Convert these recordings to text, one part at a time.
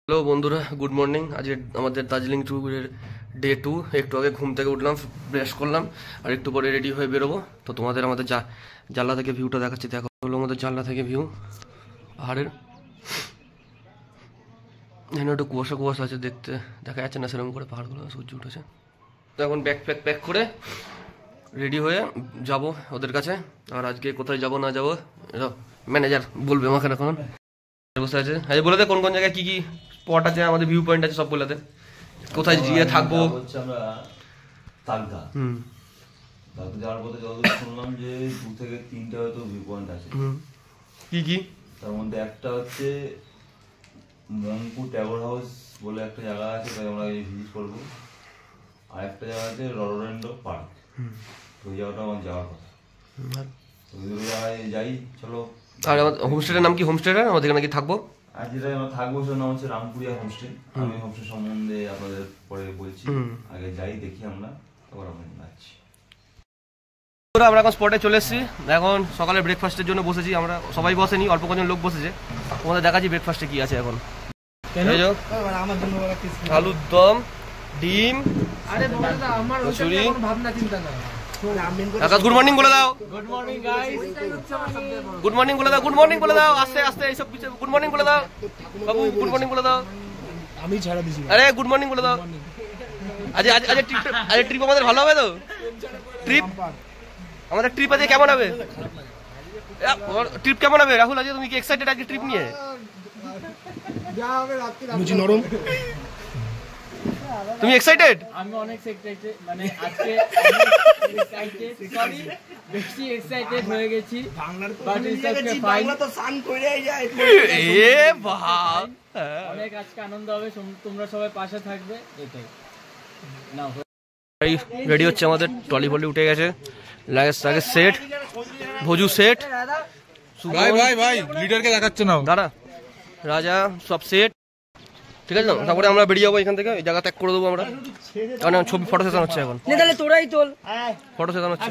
Hello বন্ধুরা, good morning. আজকে আমাদের দার্জিলিং ট্যুরের ডে 2। একটু আগে ঘুম থেকে উঠলাম, ব্রাশ করলাম, আর একটু পরে রেডি হয়ে বেরোবো। তো তোমাদের আমাদের জানলা থেকে ভিউটা দেখাচ্ছি। দেখো হলো আমাদের জানলা থেকে ভিউ পাহাড়ের। এখানে একটু কুয়াশা কুয়াশা আছে, দেখতে দেখা যাচ্ছে না সেরকম করে পাহাড়গুলো, সূর্য উঠেছে। তো এখন ব্যাগ প্যাক করে রেডি হয়ে যাব ওদের কাছে। আর আজকে কোথায় যাব না যাবো ম্যানেজার বলবে আমাকে। এখন বসে আছে, আচ্ছা বলে দে কোন কোন জায়গায় কি কি স্পট আছে, আমাদের ভিউ পয়েন্ট আছে, সব বলে দে। কোথায় গিয়ে থাকবো হচ্ছে আমরা তালকা। তালকা যাওয়ার পথে যত শুনলাম যে 2 থেকে 3টা হয়তো ভিউ পয়েন্ট আছে। কি কি? তার মধ্যে একটা হচ্ছে মংপু ট্যাগর হাউস বলে একটা জায়গা আছে, তাই আমরা ভিজিট করবো। আর একটা জায়গা আছে রডোরেন্ডো পার্ক, ওই জায়গাটা আমার যাওয়ার কথা। ওই দুটো জায়গায় যাই, চলো। আর হোমস্টেটার নাম কি? হোমস্টেটার আমাদের নাকি থাকবো। আর যেটা আমরা থাকবো সেটার নাম হচ্ছে রামপুরিয়া হোমস্টে। আমি হোমস্টে সম্বন্ধে আপনাদের পরে বলছি, আগে যাই দেখি আমরা, তারপর আমরা যাচ্ছি। আমরা এখন স্পটে চলে এসেছি। এখন সকালে ব্রেকফাস্টের জন্য বসেছি আমরা, সবাই বসেনি, অল্প কজন লোক বসেছে। তোমাদের দেখাচ্ছি ব্রেকফাস্টে কি আছে এখন। আলুর দম, ডিম, কচুরি। আকাশ গুড মর্নিং বলে দাও। Good morning guys. Good morning বলে দাও, গুড মর্নিং বলে দাও, আস্তে আস্তে এইসব গুড মর্নিং বলে দাও। বাবু গুড মর্নিং বলে দাও। আমি ছাড়া দিছি। আরে গুড মর্নিং বলে দাও। আজ ট্রিপ আমাদের ভালো হবে তো? ট্রিপ আমাদের ট্রিপ আজকে কেমন হবে? ট্রিপ কেমন হবে রাহুল? আজকে তুমি কি এক্সাইটেড আজকে ট্রিপ নিয়ে? মুজি নরম। তুমি এক্সাইটেড? আমি অনেক এক্সাইটেড, মানে আজকে এক্সাইটেড, সরি বেশি এক্সাইটেড হয়ে গেছি। বাংলা তো সান কইরাই যায়। এ বাহ, অনেক আজকে আনন্দ হবে, তোমরা সবাই পাশে থাকবে, এটাই। নাও রেডি হচ্ছে আমাদের, ট্রলি ফলি উঠে গেছে, লাগেজ সেট, ভোজু সেট। ভাই ভাই ভাই লিডারকে দেখাচ্ছ না দাঁড়া, রাজা সব সেট, ঠিক আছে। তারপরে আমরা বেরিয়ে যাবো এখান থেকে, এই জায়গা ত্যাগ করে দেবো আমরা, কারণ ছবি ফটো সেশন হচ্ছে এখন। তোরাই তোল, ফটো সেশন হচ্ছে।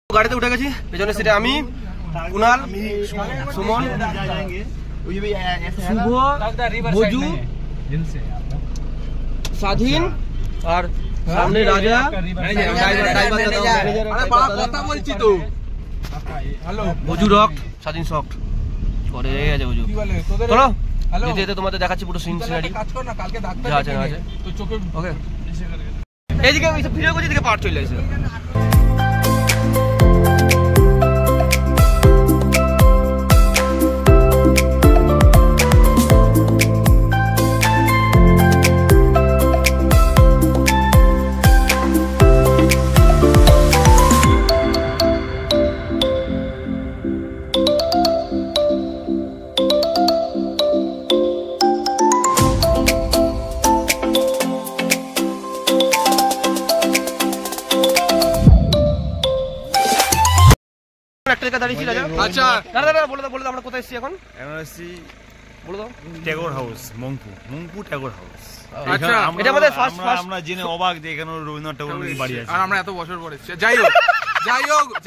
গাড়িতে উঠে গেছি, পেছনের সিটে আমি, কুনাল, সুমন, শুভ, ভোজু, স্বাধীন, আর সামনে রাজা। কথা বলছি তো। হ্যালো ভোজু রক, স্বাধীন সফট করে আছে ভোজু। চলো যেতে যেতে তোমাদের দেখাচ্ছি পুরো সিনারি। কাজ কর না, কালকে ডাক্তার আছে না আছে তো চোখে। ওকে, এইদিকে ভিডিও করছি, এদিকে পার চলে আসে। আচ্ছা বলে দাও আমরা কোথায় এসেছি এখন। বলে দাও। Tagore house, Mungpoo Tagore house. আচ্ছা, এটা আমাদের ফার্স্ট আমরা জেনে অবাক যে এখানে রবীন্দ্রনাথ ঠাকুরের বাড়ি আছে, আর আমরা এত বছর পরে।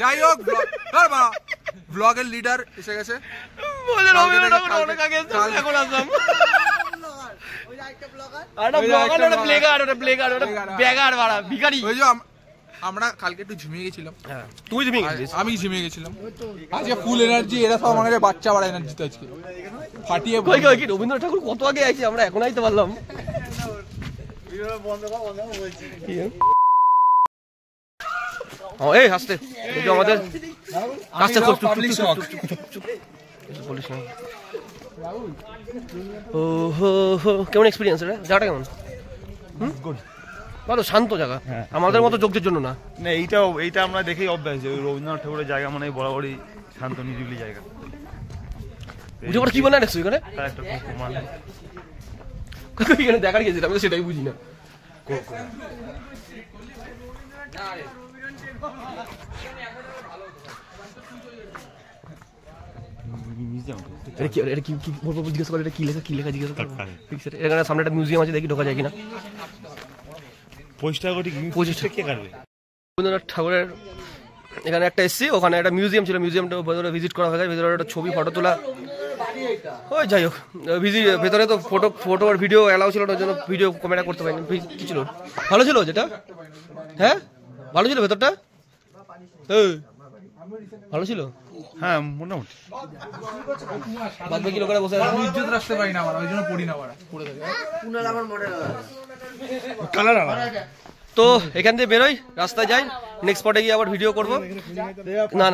যাই হোক ব্লগের লিডার এসে গেছে। বলে রবীন্দ্রনাথ ঠাকুর অনেক আগে এসেছে, এখন আসলাম। ওই একটা ব্লগার, আরে ব্লগার ওটা ব্লেগার ওটা ব্যাগার বাড়া ভিখারি। ওই যে আমরা কালকে একটু ঝিমিয়ে গেছিলাম। হ্যাঁ তুই ঝিমিয়ে গেছিস, আমি ঝিমিয়ে গেছিলাম। আজকে ফুল এনার্জি, এরা সব আমাদের বাচ্চা বাড়া এনার্জি। তো আজকে ফাটিয়ে কি রবীন্দ্রনাথ ঠাকুর কত আগে আইছি আমরা, এখন আইতে পারলাম। এই হাসতে আমাদের কাছে বলিস না। ও হো হো, কেমন এক্সপিরিয়েন্স রে? জায়গাটা কেমন? ভালো, শান্ত জায়গা, আমাদের মতো যোগদের জন্য না। না এইটা আমরা দেখেই অভ্যাস যে রবীন্দ্রনাথ ঠাকুরের জায়গা মানে বরাবরই শান্ত নিরিবিলি জায়গা। বুঝে পড়ে কি বানায় রাখছো এখানে? তার একটা প্রমাণ এখানে দেখার গেছিলাম, আমি সেটাই বুঝি না। জিজ্ঞেস করে কি লেখা জিজ্ঞেস করে। এখানে সামনে একটা মিউজিয়াম আছে, দেখি ঢোকা যায় কিনা। 25 টাকা কে কাটবে? রবীন্দ্রনাথ ঠাকুরের এখানে একটা এসছি, ওখানে একটা মিউজিয়াম ছিল, মিউজিয়ামটা ভিতরে ভিজিট করা হয়ে গেছে। ভিতরে একটা ছবি ফটো তোলা ওই যাই হোক ভেতরে তো ফটো আর ভিডিও অ্যালাউ ছিল, ওর জন্য ভিডিও ক্যামেরা করতে পারিনি। কি ছিল ভালো ছিল যেটা? হ্যাঁ ভালো ছিল ভেতরটা, ভালো ছিল। হ্যাঁ মোটামুটি বাদ বাকি লোকেরা বসে আছে। ইজ্জত রাখতে পারি না আমার, ওই জন্য পড়ি না পড়ে থাকে। তো এখান থেকে বেরোই, রাস্তায় যাই, নেক্সট স্পটে গিয়ে আবার ভিডিও করব। না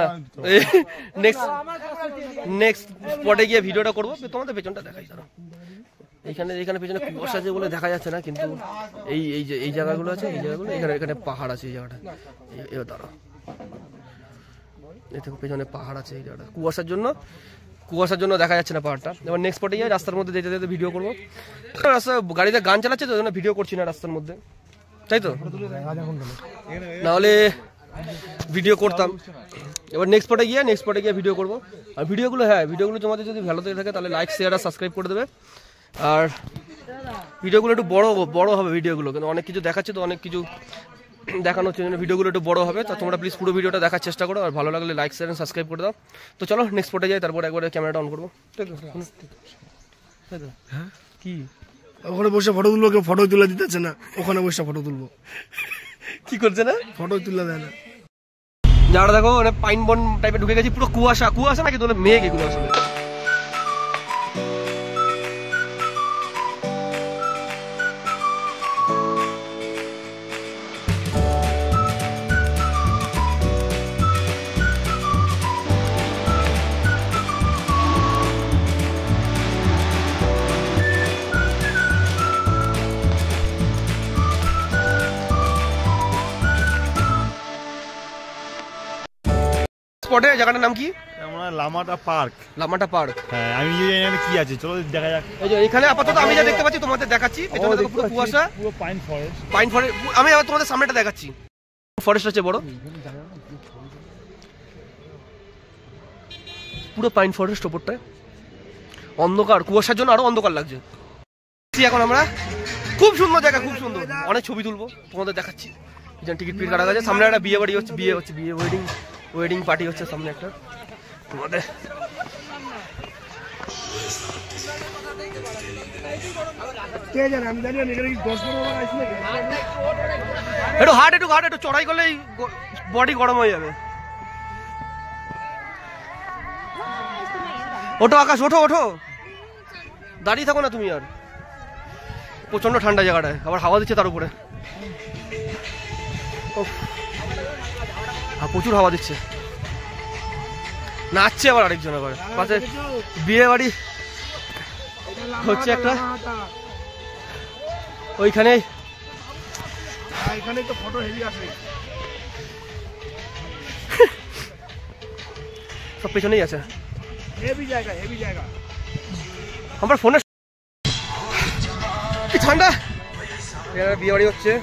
নেক্সট স্পটে গিয়ে ভিডিওটা করবো। তোমাদের পেছনটা দেখাই দাঁড়াও, এখানে পেছনে কুয়াশা আছে বলে দেখা যাচ্ছে না, কিন্তু এই জায়গাগুলো আছে, এই জায়গাগুলো এখানে পাহাড় আছে। এই জায়গাটা দাঁড়াও, এই দেখো পেছনে পাহাড় আছে। এই জায়গাটা কুয়াশার জন্য দেখা যাচ্ছে না পাহাড়টা। এবার নেক্সট স্পটে যাই, রাস্তার মধ্যে যেতে যেতে ভিডিও করবো। রাস্তা গাড়িতে গান চালাচ্ছে তো, ওই জন্য ভিডিও করছি না রাস্তার মধ্যে, তাই তো, নাহলে ভিডিও করতাম। এবার নেক্সট স্পটে গিয়ে ভিডিও করবো। আর ভিডিওগুলো তোমাদের যদি ভালো থেকে থাকে তাহলে লাইক শেয়ার আর সাবস্ক্রাইব করে দেবে। আর ভিডিওগুলো একটু বড় হবে ভিডিওগুলো, কিন্তু অনেক কিছু দেখাচ্ছে তো, অনেক কিছু দেখানো হচ্ছে, ভিডিওগুলো একটু বড় হবে। তা তোমরা প্লিজ পুরো ভিডিওটা দেখার চেষ্টা করো, আর ভালো লাগলে লাইক শেয়ার সাবস্ক্রাইব করে দাও। তো চলো নেক্সট স্পটে যাই, তারপর একবারে ক্যামেরাটা অন করবো। ঠিক আছে, হ্যাঁ কি ওখানে বসে ফটো তুলবো, কেউ ফটো তুলে দিতেছে না, ওখানে বসে ফটো তুলবো। কি করছে না, ফটো তুলে দেয় না। যারা দেখো মানে পাইন বন টাইপে ঢুকে গেছি, পুরো কুয়াশা নাকি তোলে মেঘ এগুলো আসলে। স্পটে জায়গাটার নাম কি? লামাটা পার্ক। হ্যাঁ আমি জানি কি আছে, চলো দেখা যাক। এই যে এখানে আপাতত আমি যা দেখতে পাচ্ছি তোমাদের দেখাচ্ছি, পেছনে দেখো পুরো কুয়াশা, পুরো পাইন ফরেস্ট। আমি আবার তোমাদের সামনেটা দেখাচ্ছি, ফরেস্ট আছে বড়, পুরো পাইন ফরেস্ট ওপরটায় অন্ধকার, কুয়াশার জন্য আরো অন্ধকার লাগছে। এখন আমরা খুব সুন্দর জায়গা, খুব সুন্দর, অনেক ছবি তুলবো, তোমাদের দেখাচ্ছি। টিকিট কাটা গেছে, সামনে একটা বিয়ে বাড়ি হচ্ছে, বিয়ে ওয়েডিং পার্টি হচ্ছে সামনে একটা। তোমাদের একটু হাট একটু চড়াই করলেই বডি গরম হয়ে যাবে। ওঠো আকাশ, ওঠো, দাঁড়িয়ে থাকো না তুমি। আর প্রচন্ড ঠান্ডা জায়গাটায়, আবার হাওয়া দিচ্ছে তার উপরে, প্রচুর হাওয়া দিচ্ছে। নাচছে আবার আরেকজন, আবার পাশে বিয়ে বাড়ি হচ্ছে একটা, ওইখানে তো ফটো হেভি আসে, সব পেছনেই আছে, হেভি জায়গা। আমার ফোনে কি ঠান্ডা। বিয়ে বাড়ি হচ্ছে,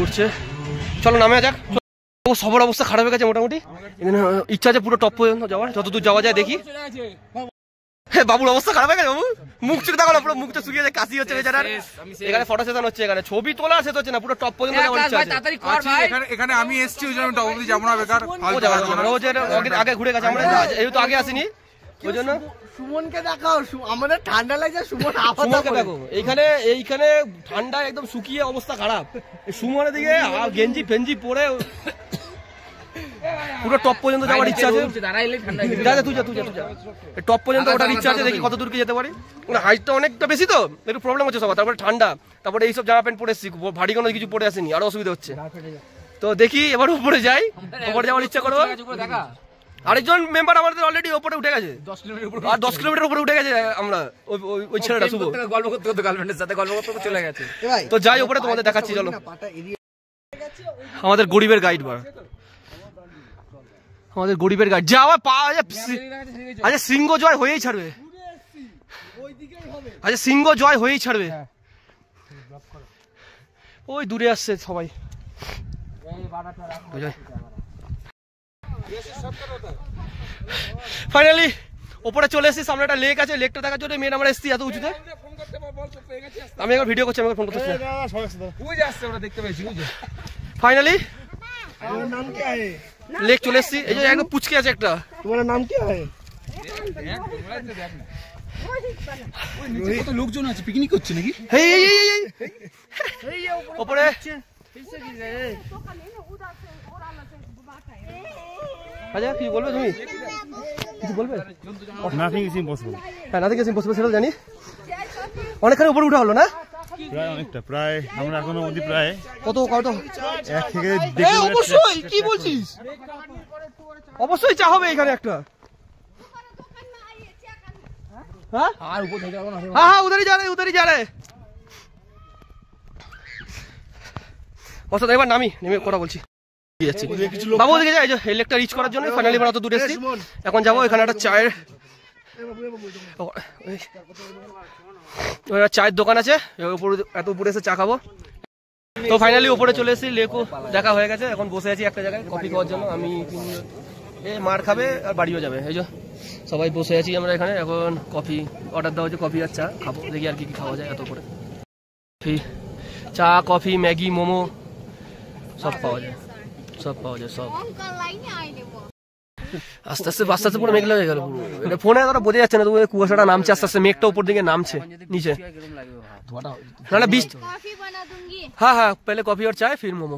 উঠছে, চলো নামে যাক। সবার অবস্থা খারাপ হয়ে গেছে মোটামুটি, ইচ্ছা আছে পুরো টপ পর্যন্ত যাওয়ার, যতদূর যাওয়া যায় দেখি। হ্যাঁ বাবুর অবস্থা খারাপ হয়ে গেছে, বাবু মুখ চুকে দেখো না, পুরো মুখটা শুকিয়ে যায়, কাশি হচ্ছে বেচারার। এখানে ফটো সেশন হচ্ছে, এখানে ছবি তোলা শেষ হচ্ছে না, পুরো টপ পর্যন্ত যাওয়ার ইচ্ছা আছে। এখানে আমি এসছি, ওই জন্য টপ অবধি যাবো না, বেকার আগে ঘুরে গেছে, আমরা যেহেতু আগে আসিনি ওই জন্য। সুমনকে দেখাও, আমাদের ঠান্ডা লাগছে, সুমনকে দেখো, এইখানে ঠান্ডা একদম শুকিয়ে অবস্থা খারাপ। সুমনের দিকে গেঞ্জি ফেঞ্জি পরে পুরো টপ পর্যন্ত যাওয়ার ইচ্ছা আছে। তুই যা টপ পর্যন্ত ওঠার ইচ্ছা আছে, দেখি কত দূর কি যেতে পারি। হাইটটা অনেকটা বেশি তো, একটু প্রবলেম হচ্ছে সবার, তারপরে ঠান্ডা, তারপরে এইসব জামা প্যান্ট পরে এসেছি, ভারী কোনো কিছু পরে আসেনি, আরো অসুবিধা হচ্ছে। তো দেখি এবার উপরে যাই, উপরে যাওয়ার ইচ্ছা করবো। আরেকজন মেম্বার আমাদের অলরেডি উপরে উঠে গেছে, 10 কিলোমিটার উপরে উঠে গেছে। আমরা ওই ছেলেটা শুভ গল্প করতে গার্লফ্রেন্ডের সাথে গল্প করতে চলে গেছে। তো যাই উপরে, তোমাদের দেখাচ্ছি, চলো। আমাদের গরিবের গাইড যাওয়া পাওয়া যায়। আচ্ছা সিংহ জয় হয়েই ছাড়বে, ওই দূরে আসছে সবাই। ফাইনালি ওপরে চলে এসেছি, সামনে একটা লেক আছে, লেকটা দেখার জন্য মেন আমরা এসেছি এত উঁচুতে। আমি একবার ভিডিও করছি, আমি ফোন করতেছি। ওই যে আসছে, ওরা দেখতে পেয়েছি। ওই যে ফাইনালি नाम क्या है? লেক চলে এসেছি। এই যে একদম পুচকে আছে একটা। तुम्हारा नाम क्या है? কত লোকজন আছে, পিকনিক করছে নাকি? এই এই এই এই ওপরে আচ্ছা কি বলবে তুমি? কিছু বলবে? Nothing is impossible. হ্যাঁ, নাথিং ইজ ইম্পসিবল, সেটা জানি। অনেকখানি উপরে উঠা হলো না? প্রায় অনেকটা, প্রায় আমরা এখনো অবধি প্রায় কত 1 থেকে অবশ্যই। কি বলছিস? অবশ্যই চা হবে এখানে একটা। হ্যাঁ হ্যাঁ, উধারই যা রে, উধারই যা রে। অর্থাৎ এবার নেমে কথা বলছি। বাবু ওদিকে যাই, এই লেকটা রিচ করার জন্য ফাইনালি আমরা অত দূরে এসেছি। এখন যাবো এখানে একটা চায়ের চায়ের দোকান আছে, এত উপরে এসে চা খাবো। তো ফাইনালি উপরে চলে এসেছি, লেকও দেখা হয়ে গেছে। এখন বসে আছি একটা জায়গায় কফি খাওয়ার জন্য। আমি মার খাবে আর বাড়িও যাবে, এই যে সবাই বসে আছি আমরা এখানে। এখন কফি অর্ডার দেওয়া হচ্ছে, কফি আর চা খাবো। দেখি আর কি কি খাওয়া যায় এত করে। চা, কফি, ম্যাগি, মোমো সব পাওয়া যায়, সব পাওয়া যায় সব। আস্তে আস্তে আস্তে আস্তে পুরো মেঘলা হয়ে গেল। ফোনে এতটা বোঝা যাচ্ছে না, তবু কুয়াশাটা নামছে আস্তে আস্তে, মেঘটা উপর দিকে নামছে নিচে। না 20। हाँ हाँ, पहले कॉफी और चाय फिर मोमो।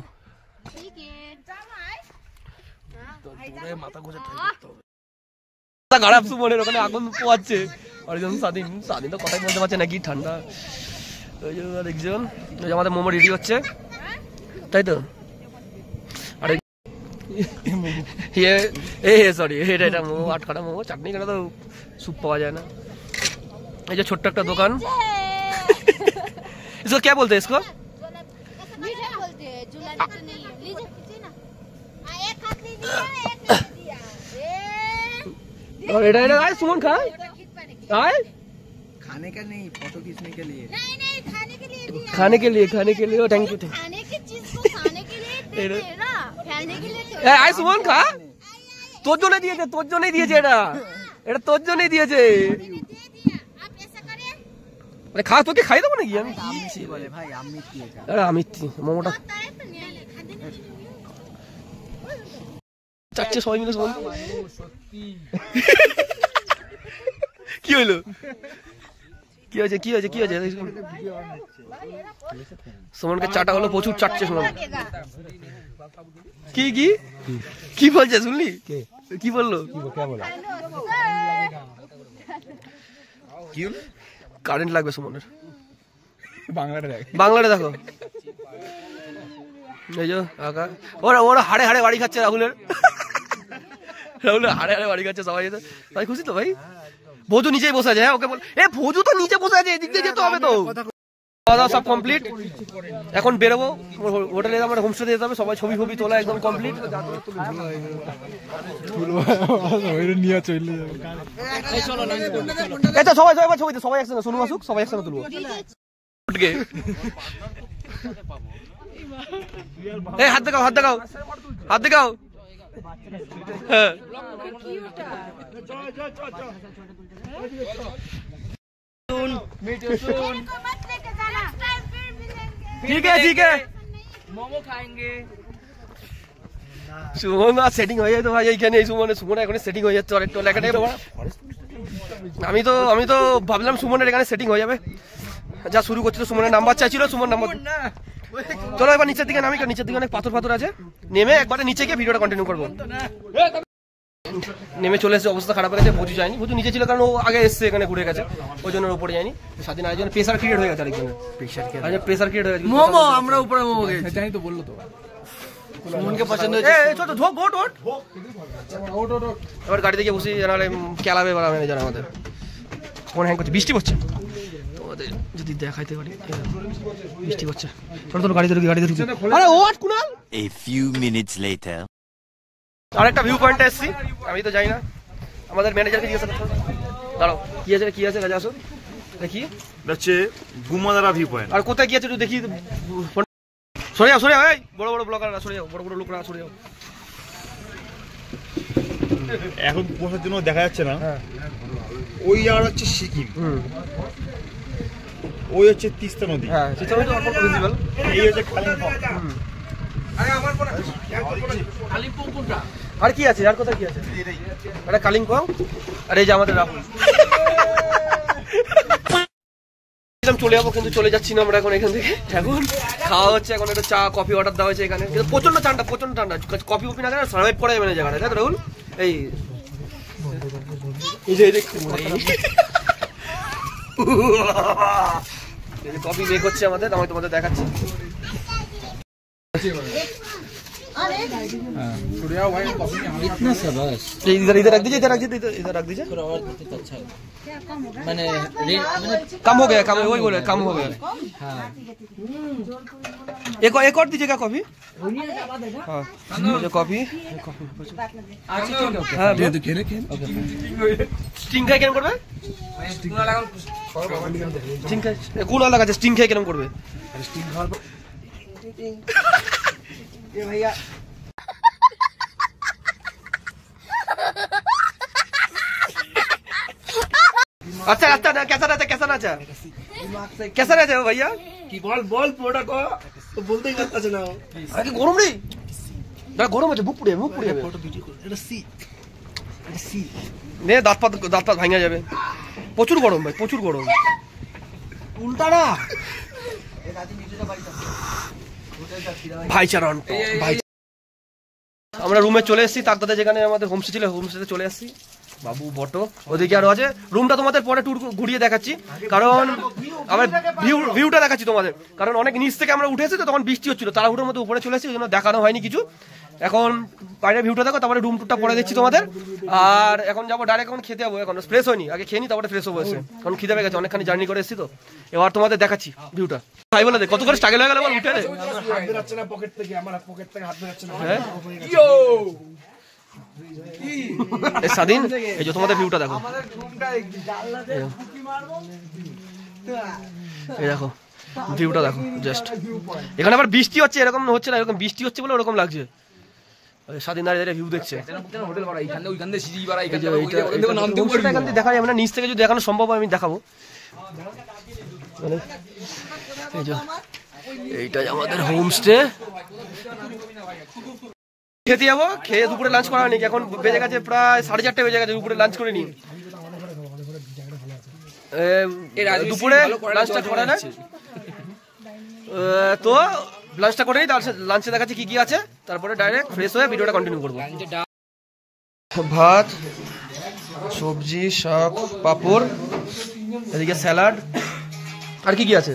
খারাপ সুমনের ওখানে আগুন পোয়াচ্ছে অরিজন। স্বাধীন তো কথাই বলতে পারছে নাকি, ঠান্ডা। ওই যে দেখছেন, ওই যে আমাদের মোমো রেডি হচ্ছে, তাই তো? আরে সরি, এটা মোমো, আটখানা মোমো, চাটনি কেন তো স্যুপ পাওয়া যায় না। এই যে ছোট্ট একটা দোকান। इसको क्या बोलते हैं? इसको मीठा बोलते हैं, जुलानी तो नहीं है। लीजिए लीजिए ना, एक हाथ लीजिए, एक हाथ दिया। और एडा आए सुमन खा आए खाने का नहीं, फोटो खींचने के लिए। नहीं नहीं, खाने के लिए दिया। खाने के लिए थैंक यू। खाने की चीज को खाने के लिए तेरा फैलने के लिए ए आए सुमन खा, তোর জন্য দিয়েছে, তোর জন্যই দিয়েছে এটা তোর জন্যই দিয়েছে। दे दिया। आप ऐसा करें, আরে খা, তোকে খাই দেবো নাকি আমি? আমিত্তি বলে ভাই, আমিত্তি এটা। আরে আমিত্তি মোমোটা होता है तो नहीं आने खाते नहीं। চাচ্ছে সবাই মিলে। সুমন কি হইলো? কি হয়েছে? কি হয়েছে? কি হয়েছে? সুমনকে চাটা হলো, প্রচুর চাটছে সুমন। কি কি কি বলছে শুনলি? কি বললো? কারেন্ট লাগবে সুমনের। বাংলাটা দেখো, এই যে আকা ওরা হাড়ে হাড়ে বাড়ি খাচ্ছে। রাহুলের হাড়ে হাড়ে বাড়ি খাচ্ছে সবাই। ভাই খুশি তো ভাই? ভোজু নিচেই বসে আছে। হ্যাঁ, ওকে বল। ভোজু তো নিচে বসে আছে, এদিক দিয়ে যেতে হবে তো। খাওয়া দাওয়া সব কমপ্লিট, এখন বেরোবো। হোটেলে আমার হোমস্টে যেতে হবে। সবাই ছবি ফবি তোলা একদম কমপ্লিট। এই তো সবাই ছবি, সবাই একসাথে সোনু আসুক, সবাই একসাথে তুলবো। এই হাত দেখাও, হাত দেখাও, হাত দেখাও। হ্যাঁ ठीक है ठीक है, मोमो खाएंगे। সুমন আর সেটিং হয়ে যায় তো ভাই এইখানে। সুমন এখন সেটিং হয়ে যাচ্ছে অনেকটা লেখাটাই। আমি তো ভাবলাম সুমনের এখানে সেটিং হয়ে যাবে। যা শুরু করছে তো সুমনের নাম্বার চাইছিল, সুমন নাম্বার। চলো এবার নিচের দিকে নামি, নিচের দিকে অনেক পাথর আছে। নেমে একবারে নিচে গিয়ে ভিডিওটা কন্টিনিউ করবো। নেমে চলে এসে অবস্থা খারাপ হয়ে গেছে। ভুজু যায়নি, ভুজু নিচে ছিল কারণ ও আগে এসছে এখানে ঘুরে গেছে, ওই জন্য উপরে যায়নি। স্বাধীন আয়োজন প্রেসার ক্রিয়েট হয়ে গেছে আরেকজনের। প্রেসার ক্রিয়েট হয়ে গেছে। মোমো আমরা উপরে মোমো খেয়েছি, জানি তো, বললো তো। সুমনকে পছন্দ হয়েছে। এবার গাড়িতে গিয়ে বসি, জানালে খেলাবে এবার ম্যানেজার আমাদের। ফোন হ্যাং করছে, বৃষ্টি পড়ছে। তোমাদের যদি দেখাইতে পারি, বৃষ্টি পড়ছে। ছোট গাড়িতে ঢুকছে। আরে ও আট Kunal. A few minutes later. আরেকটা ভিউ পয়েন্টে এসেছি, আমি তো যাই না। আমাদের ম্যানেজারকে জিজ্ঞাসা করতে হবে। দাঁড়াও, কি আছে কাজে আসো দেখি। হচ্ছে গুমাদারা ভিউ পয়েন্ট। আর কোথায় গিয়েছে একটু দেখি। সরে যাও, এই বড় বড় ব্লগাররা সরে যাও, বড় লোকরা সরে যাও। এখন বসার জন্য দেখা যাচ্ছে না। ওই আর হচ্ছে সিকিম, ওই হচ্ছে তিস্তা নদী। হ্যাঁ তিস্তা নদী অল্প ভিজিবল। এই হচ্ছে কালিম্পং। কালিম্পং কোনটা? আর কি আছে, আর কোথায় কি আছে? এটা কালিম্পং। আর এই যে আমাদের রাহুল। চলে যাবো কিন্তু চলে যাচ্ছি না আমরা এখন এখান থেকে। এখন খাওয়া হচ্ছে, এখন একটা চা কফি অর্ডার দেওয়া হয়েছে এখানে। কিন্তু প্রচন্ড ঠান্ডা, প্রচন্ড ঠান্ডা। কফি কফি না খেলে সার্ভাইভ করা যাবে না জায়গাটা, তাই তো রাহুল? এই কফি মেক হচ্ছে আমাদের, আমি তোমাদের দেখাচ্ছি। इतना सा बस इधर इधर रख दीजिए, इधर रख दीजिए, इधर रख दीजिए। और तो अच्छा मैंने कम हो गया, कम वही बोले कम हो गया। हाँ एक और दीजिएगा कॉफी। हाँ मुझे कॉफी। हाँ स्टिंग খাই কেন করবে? স্টিং লাগান, স্টিং খাই কোন লাগাছে? স্টিং খাই কেন করবে? স্টিং খাওয়ার পর এ ভাইয়া अच्छा लगता ना? कैसा रहता, कैसा नाचा, कैसा रहता है भैया? কি বল বল পুরোটা কো তো বলতেই পারতাছ না। আরে গরম নেই, না গরম আছে, বুক পুড়ে ফটো ভিডিও কর। এটা সি, এটা সি নে, দাঁত পাত ভাঙা যাবে। প্রচুর গরম ভাই, প্রচুর গরম। উল্টা না ভাইচারণ ভাই। আমরা রুমে চলে এসেছি, তাকদাতে যেখানে আমাদের হোমস্টে ছিল, হোমস্টেতে চলে এসেছি। বাবু বটো ওদিকে আরো আছে। রুমটা তোমাদের পরে ট্যুর ঘুরিয়ে দেখাচ্ছি, কারণ আমার ভিউটা দেখাচ্ছি তোমাদের। কারণ অনেক নিচ থেকে আমরা উঠেছি তো, তখন বৃষ্টি হচ্ছিল, তাড়াহুড়োর মধ্যে উপরে চলে এসেছি, ওই জন্য দেখানো হয়নি কিছু। এখন বাইরের ভিউটা দেখো, তারপরে রুম টুরটা পরে দিচ্ছি তোমাদের। আর এখন যাবো ডাইরেক্ট, এখন খেতে যাবো। এখন ফ্রেশ হয়নি, আগে খেয়ে নি তারপরে ফ্রেশ হবো এসে, কারণ খিদে পেয়ে গেছে, অনেকখানি জার্নি করে এসেছি তো। এবার তোমাদের দেখাচ্ছি ভিউটা। ভাই বলে দে কত করে স্ট্রাগল হয়ে গেল, উঠে দে। হাত বেরাচ্ছে না পকেট থেকে, আমার পকেট থেকে হাত বেরাচ্ছে না। স্বাধীন, এই যে তোমাদের ভিউটা দেখো, এই দেখো ভিউটা দেখো জাস্ট। এখানে আবার বৃষ্টি হচ্ছে, এরকম হচ্ছে না, এরকম বৃষ্টি হচ্ছে বলে ওরকম লাগছে। স্বাধীন দাঁড়িয়ে ভিউ দেখছে। দেখা যাবে না, নিচ থেকে যদি দেখানো সম্ভব হয় আমি দেখাবো। এইটা আমাদের হোমস্টে। খেতে যাবো, খেয়ে দুপুরে লাঞ্চ করা হয়নি, এখন বেজে গেছে প্রায় 4:30 বেজে গেছে, দুপুরে লাঞ্চ করে নি। দুপুরে লাঞ্চটা করে না তো, লাঞ্চটা করে নি, তার লাঞ্চে দেখাচ্ছি কি কি আছে, তারপরে ডাইরেক্ট ফ্রেশ হয়ে ভিডিওটা কন্টিনিউ করবো। ভাত, সবজি, শাক, পাঁপড়, এদিকে স্যালাড, আর কি কি আছে?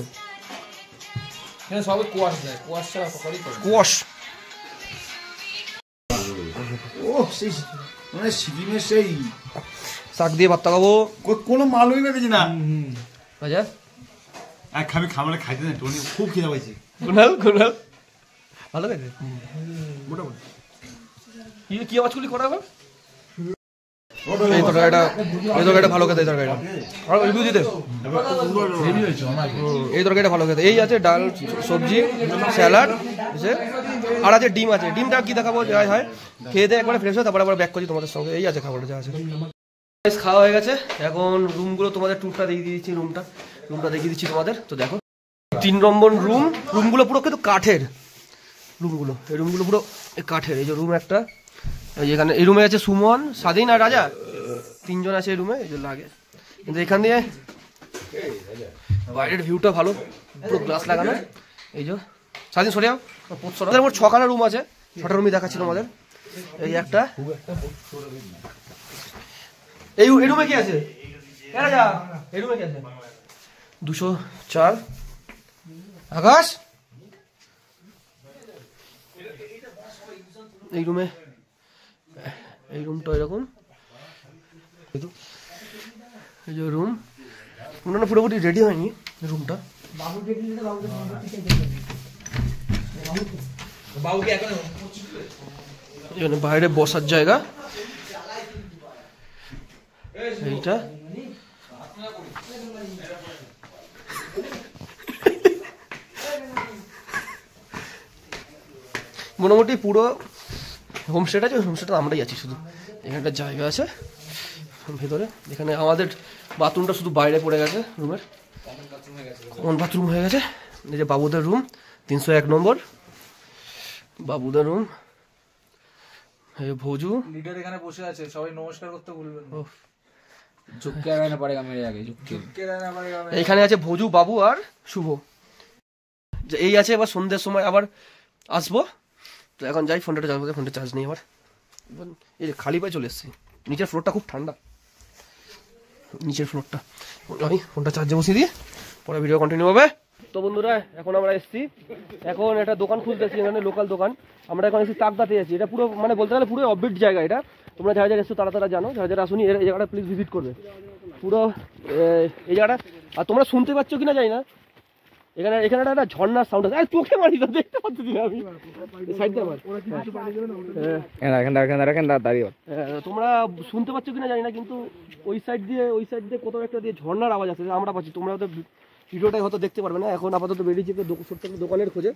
কোয়াশ, মানে সিকিমের সেই শাক দিয়ে ভাত খাবো। কোনো মালই পেয়েছি না। আচ্ছা আমি খাবারে খাইতে না, টোনি খুব খিদা পাইছে। কুনাল ভালো লাগে মোটামুটি। কি আওয়াজ করলি করা হবে? এই তরকারিটা ভালো খেতে, এই তরকারিটা আর রিভিউ দিতে। এই তরকারিটা ভালো খেতে। এই আছে ডাল, সবজি, স্যালাড আছে, আর আছে ডিম আছে। ডিমটা কি দেখাবো, যাই হয় খেয়ে দিয়ে একবারে ফ্রেশ হয়, তারপরে আবার ব্যাক করছি তোমাদের সঙ্গে। এই আছে খাবারটা যা আছে। খাওয়া হয়ে গেছে, এখন রুমগুলো তোমাদের টুরটা দেখিয়ে দিচ্ছি। রুমটা দেখিয়ে দিচ্ছি তোমাদের। তো দেখো 3 নম্বর রুমগুলো পুরো কিন্তু কাঠের রুমগুলো। এই রুমগুলো পুরো কাঠের। এই যে রুম একটা, এখানে এই রুমে আছে সুমন, স্বাধীন আর রাজা, 3 জন আছে এই রুমে। এই যে লাগে, কিন্তু এখান দিয়ে বাইরের ভিউটা ভালো, পুরো গ্লাস লাগানো। এই যে স্বাধীন সরে যাও, 6খানা রুম আছে, 6টা রুমই দেখাচ্ছি তোমাদের। এই একটা, এই রুমে কি আছে? রাজা এই রুমে কি আছে? 204 আকাশ। এই রুমে, এই রুমটা এরকম, এই যে রুম পুরোপুরি রেডি হয়নি রুমটা। এখানে বাইরে বসার জায়গা, এইটা মোটামুটি পুরো হোমস্টেটা আছে। হোমস্টেটা আমরাই আছি শুধু, এখানে একটা জায়গা আছে ভেতরে। এখানে আমাদের বাথরুমটা শুধু বাইরে পড়ে গেছে রুমের, কমন বাথরুম হয়ে গেছে। এই যে বাবুদের রুম 301 নম্বর বাবুদের রুম। এই ভোজু লিডার এখানে বসে আছে, সবাই নমস্কার করতে ভুলবেন না। ঝুঁকে আগানে পড়েগা মেরে আগে ঝুঁকে। এইখানে আছে ভোজু, বাবু আর শুভ। যে এই আছে, এবার সন্ধ্যের সময় আবার আসবো। তো এখন যাই, ফোনটা চার্জ করতে, ফোনটা চার্জ নেই আবার। এই যে খালি পায়ে চলে এসেছি। নিচের ফ্লোরটা খুব ঠান্ডা, নিচের ফ্লোরটা। আমি ফোনটা চার্জে বসিয়ে দিয়ে পরে ভিডিও কন্টিনিউ হবে। তো বন্ধুরা এখন আমরা এসেছি, এখন একটা দোকান খুঁজতেছি, এখানে লোকাল দোকান। আমরা এখন এসেছি তাকদাতে আছি। এটা পুরো মানে বলতে গেলে পুরো অফবিট জায়গা এটা। তোমরা যারা যারা এসছো তারা তারা জানো, যারা যারা আসুনি এই জায়গাটা প্লিজ ভিজিট করবে। পুরো এই জায়গাটা, আর তোমরা শুনতে পাচ্ছ কিনা জানি না, এখানে এখানে একটা ঝর্ণার সাউন্ড আছে। আর চোখে মারি না, দেখতে পাচ্ছি না আমি। সাইড দিয়ে আমার তোমরা শুনতে পাচ্ছ কিনা জানি না, কিন্তু ওই সাইড দিয়ে কোথাও একটা দিয়ে ঝর্ণার আওয়াজ আছে, আমরা পাচ্ছি। তোমরা হয়তো ভিডিওটাই হয়তো দেখতে পারবে না। এখন আপাতত বেরিয়েছি ছোট্ট একটা দোকানের খোঁজে।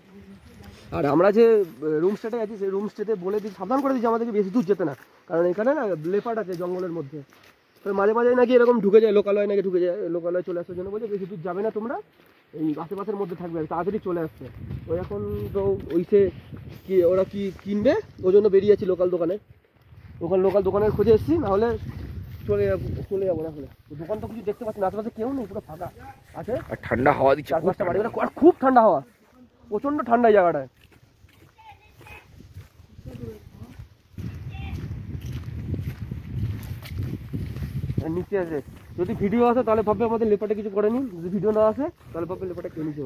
আর আমরা যে রুম স্টেতে আছি, সেই রুম স্টেতে বলে দিই, সাবধান করে দিচ্ছি আমাদেরকে বেশি দূর যেতে না, কারণ এখানে না লেপার্ড আছে জঙ্গলের মধ্যে। মাঝে মাঝে নাকি এরকম ঢুকে যায়, লোকালয় নাকি ঢুকে যায়। লোকালয় চলে আসার জন্য বলছে বেশি দূর যাবে না তোমরা, এই আশেপাশের মধ্যে থাকবে, তাড়াতাড়ি চলে আসছে। ওই এখন তো ওইসে কি ওরা কি কিনবে, ওই জন্য বেরিয়ে আছি লোকাল দোকানে। ওখানে লোকাল দোকানের খোঁজে এসেছি, নাহলে চলে যাবো না। হলে দোকান তো কিছু দেখতে পাচ্ছি না, আশেপাশে কেউ নেই, পুরো ফাঁকা আছে। আর ঠান্ডা হাওয়া দিচ্ছে, 4-5টা বাড়ি, আর খুব ঠান্ডা হাওয়া, প্রচন্ড ঠান্ডা এই জায়গাটায়। নিচে আছে, যদি ভিডিও আসে তাহলে ভাববে আমাদের লেপারটা কিছু করেনি, যদি ভিডিও না আসে তাহলে ভাববে লেপারটা কেউ নিচে।